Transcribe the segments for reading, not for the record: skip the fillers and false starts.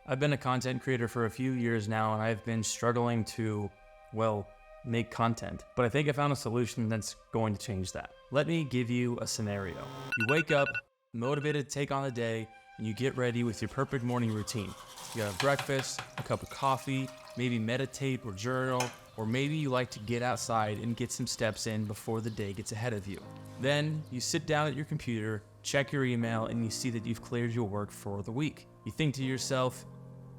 I've been a content creator for a few years now, and I've been struggling to, make content. But I think I found a solution that's going to change that. Let me give you a scenario. You wake up, motivated to take on the day, and you get ready with your perfect morning routine. You have breakfast, a cup of coffee, maybe meditate or journal, or maybe you like to get outside and get some steps in before the day gets ahead of you. Then you sit down at your computer, check your email, and you see that you've cleared your work for the week. You think to yourself,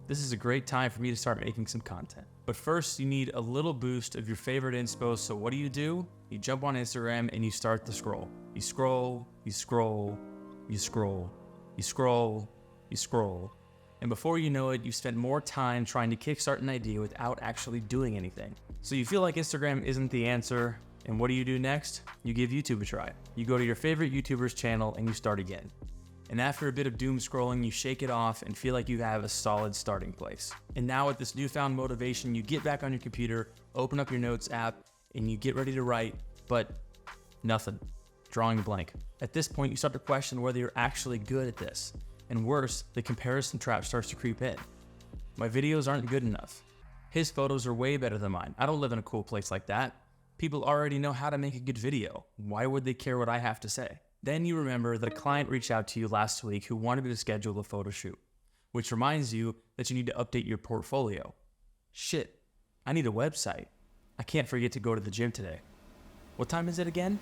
this is a great time for me to start making some content. But first, you need a little boost of your favorite inspo, so what do? You jump on Instagram and you start to scroll. You scroll, you scroll, you scroll, you scroll, you scroll. And before you know it, you've spent more time trying to kickstart an idea without actually doing anything. So you feel like Instagram isn't the answer, and what do you do next? You give YouTube a try. You go to your favorite YouTuber's channel and you start again. And after a bit of doom scrolling, you shake it off and feel like you have a solid starting place. And now with this newfound motivation, you get back on your computer, open up your notes app, and you get ready to write, but nothing. Drawing a blank. At this point, you start to question whether you're actually good at this. And worse, the comparison trap starts to creep in. My videos aren't good enough. His photos are way better than mine. I don't live in a cool place like that. People already know how to make a good video. Why would they care what I have to say? Then you remember that a client reached out to you last week who wanted to schedule a photo shoot, which reminds you that you need to update your portfolio. Shit, I need a website. I can't forget to go to the gym today. What time is it again?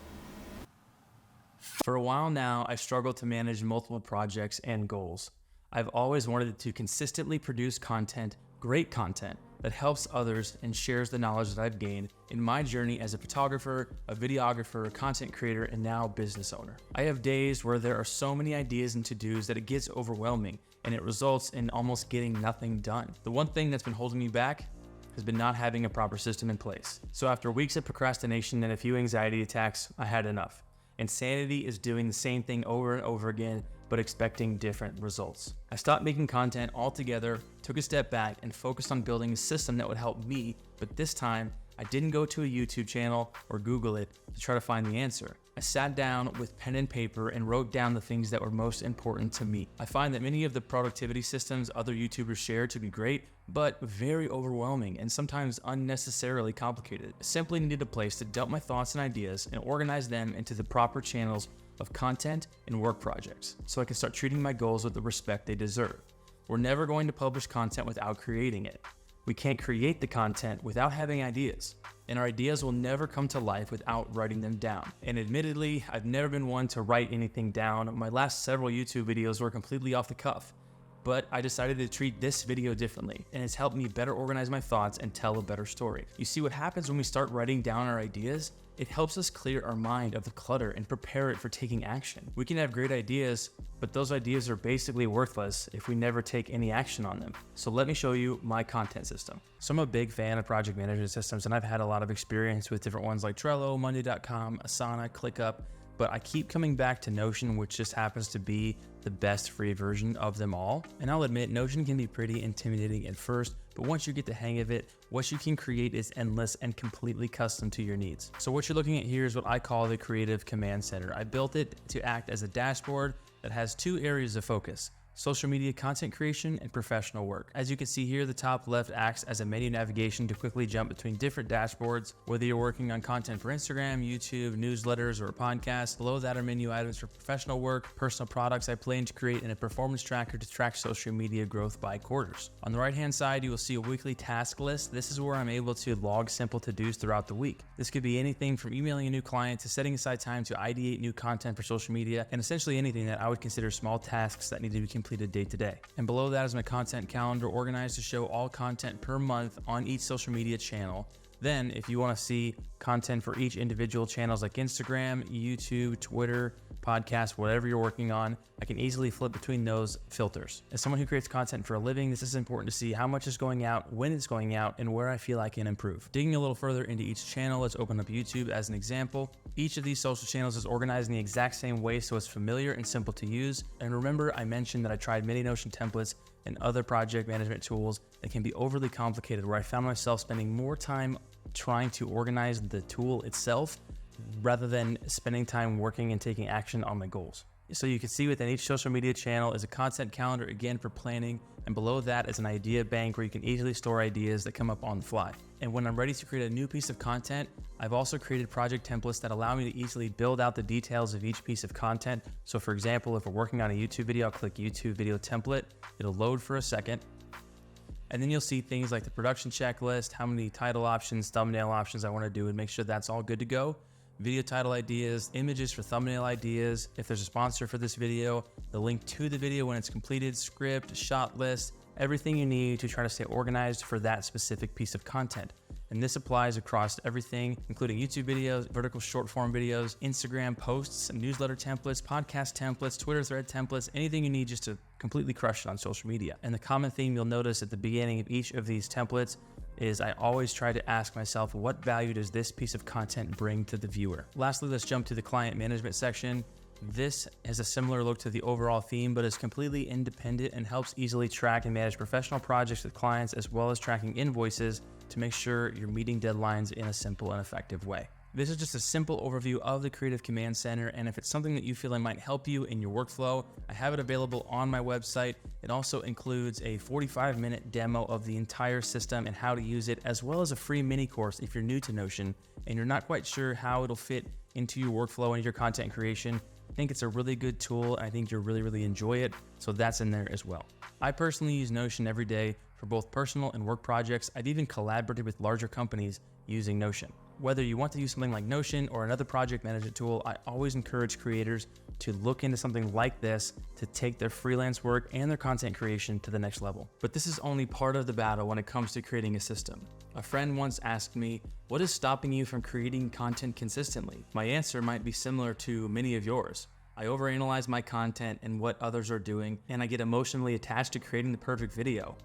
For a while now, I struggled to manage multiple projects and goals. I've always wanted to consistently produce content, great content, that helps others and shares the knowledge that I've gained in my journey as a photographer, a videographer, a content creator, and now business owner. I have days where there are so many ideas and to-dos that it gets overwhelming, and it results in almost getting nothing done. The one thing that's been holding me back has been not having a proper system in place. So after weeks of procrastination and a few anxiety attacks, I had enough. Insanity is doing the same thing over and over again, but expecting different results. I stopped making content altogether, took a step back, and focused on building a system that would help me, but this time, I didn't go to a YouTube channel or Google it to try to find the answer. I sat down with pen and paper and wrote down the things that were most important to me. I find that many of the productivity systems other YouTubers share to be great, but very overwhelming and sometimes unnecessarily complicated. I simply needed a place to dump my thoughts and ideas and organize them into the proper channels of content and work projects, so I can start treating my goals with the respect they deserve. We're never going to publish content without creating it. We can't create the content without having ideas, and our ideas will never come to life without writing them down. And admittedly, I've never been one to write anything down. My last several YouTube videos were completely off the cuff, but I decided to treat this video differently, and it's helped me better organize my thoughts and tell a better story. You see, what happens when we start writing down our ideas, it helps us clear our mind of the clutter and prepare it for taking action. We can have great ideas, but those ideas are basically worthless if we never take any action on them. So let me show you my content system. So I'm a big fan of project management systems, and I've had a lot of experience with different ones like Trello, Monday.com, Asana, ClickUp, but I keep coming back to Notion, which just happens to be the best free version of them all. And I'll admit, Notion can be pretty intimidating at first, but once you get the hang of it, what you can create is endless and completely custom to your needs. So what you're looking at here is what I call the Creative Command Center. I built it to act as a dashboard that has two areas of focus: social media content creation and professional work. As you can see here, the top left acts as a menu navigation to quickly jump between different dashboards, whether you're working on content for Instagram, YouTube, newsletters, or a podcast. Below that are menu items for professional work, personal products I plan to create, and a performance tracker to track social media growth by quarters. On the right-hand side, you will see a weekly task list. This is where I'm able to log simple to-dos throughout the week. This could be anything from emailing a new client to setting aside time to ideate new content for social media, and essentially anything that I would consider small tasks that need to be completed day to day. And below that is my content calendar, organized to show all content per month on each social media channel. Then, if you want to see content for each individual channels like Instagram, YouTube, Twitter, podcast, whatever you're working on, I can easily flip between those filters. As someone who creates content for a living, this is important to see how much is going out, when it's going out, and where I feel I can improve. Digging a little further into each channel, let's open up YouTube as an example. Each of these social channels is organized in the exact same way, so it's familiar and simple to use. And remember, I mentioned that I tried many Notion templates and other project management tools that can be overly complicated, where I found myself spending more time trying to organize the tool itself rather than spending time working and taking action on my goals. So you can see within each social media channel is a content calendar, again for planning, and below that is an idea bank where you can easily store ideas that come up on the fly. And when I'm ready to create a new piece of content, I've also created project templates that allow me to easily build out the details of each piece of content. So for example, if we're working on a YouTube video, I'll click YouTube video template. It'll load for a second. And then you'll see things like the production checklist, how many title options, thumbnail options I want to do, and make sure that's all good to go. Video title ideas, images for thumbnail ideas, if there's a sponsor for this video, the link to the video when it's completed, script, shot list, everything you need to try to stay organized for that specific piece of content. And this applies across everything, including YouTube videos, vertical short form videos, Instagram posts, newsletter templates, podcast templates, Twitter thread templates, anything you need just to completely crush it on social media. And the common theme you'll notice at the beginning of each of these templates is I always try to ask myself, what value does this piece of content bring to the viewer? Lastly, let's jump to the client management section. This has a similar look to the overall theme, but is completely independent and helps easily track and manage professional projects with clients, as well as tracking invoices to make sure you're meeting deadlines in a simple and effective way. This is just a simple overview of the Creative Command Center, and if it's something that you feel like might help you in your workflow, I have it available on my website. It also includes a 45-minute demo of the entire system and how to use it, as well as a free mini course if you're new to Notion and you're not quite sure how it'll fit into your workflow and your content creation. I think it's a really good tool, and I think you'll really enjoy it, so that's in there as well. I personally use Notion every day for both personal and work projects. I've even collaborated with larger companies using Notion. Whether you want to use something like Notion or another project management tool, I always encourage creators to look into something like this to take their freelance work and their content creation to the next level. But this is only part of the battle when it comes to creating a system. A friend once asked me, what is stopping you from creating content consistently? My answer might be similar to many of yours. I overanalyze my content and what others are doing, and I get emotionally attached to creating the perfect video.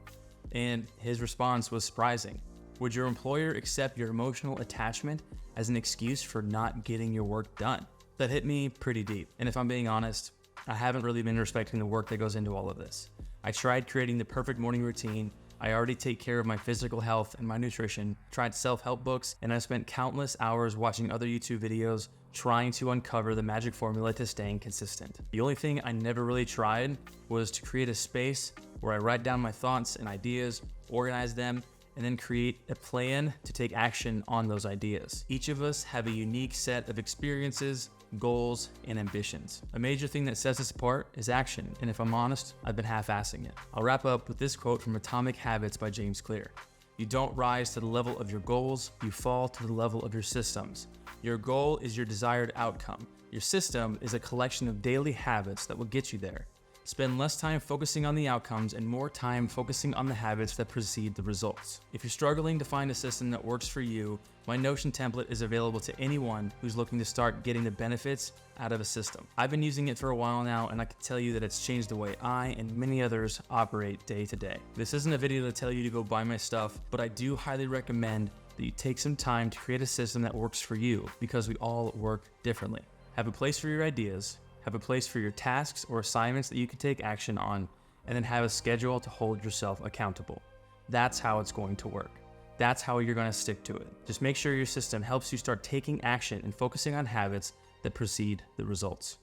And his response was surprising. Would your employer accept your emotional attachment as an excuse for not getting your work done? That hit me pretty deep. And if I'm being honest, I haven't really been respecting the work that goes into all of this. I tried creating the perfect morning routine. I already take care of my physical health and my nutrition, tried self-help books, and I spent countless hours watching other YouTube videos trying to uncover the magic formula to staying consistent. The only thing I never really tried was to create a space where I write down my thoughts and ideas, organize them, and then create a plan to take action on those ideas. Each of us have a unique set of experiences, goals, and ambitions. A major thing that sets us apart is action, and if I'm honest, I've been half-assing it. I'll wrap up with this quote from Atomic Habits by James Clear. You don't rise to the level of your goals, you fall to the level of your systems. Your goal is your desired outcome. Your system is a collection of daily habits that will get you there. Spend less time focusing on the outcomes and more time focusing on the habits that precede the results. If you're struggling to find a system that works for you, my Notion template is available to anyone who's looking to start getting the benefits out of a system. I've been using it for a while now, and I can tell you that it's changed the way I and many others operate day to day. This isn't a video to tell you to go buy my stuff, but I do highly recommend that you take some time to create a system that works for you, because we all work differently. Have a place for your ideas, have a place for your tasks or assignments that you can take action on, and then have a schedule to hold yourself accountable. That's how it's going to work. That's how you're going to stick to it. Just make sure your system helps you start taking action and focusing on habits that precede the results.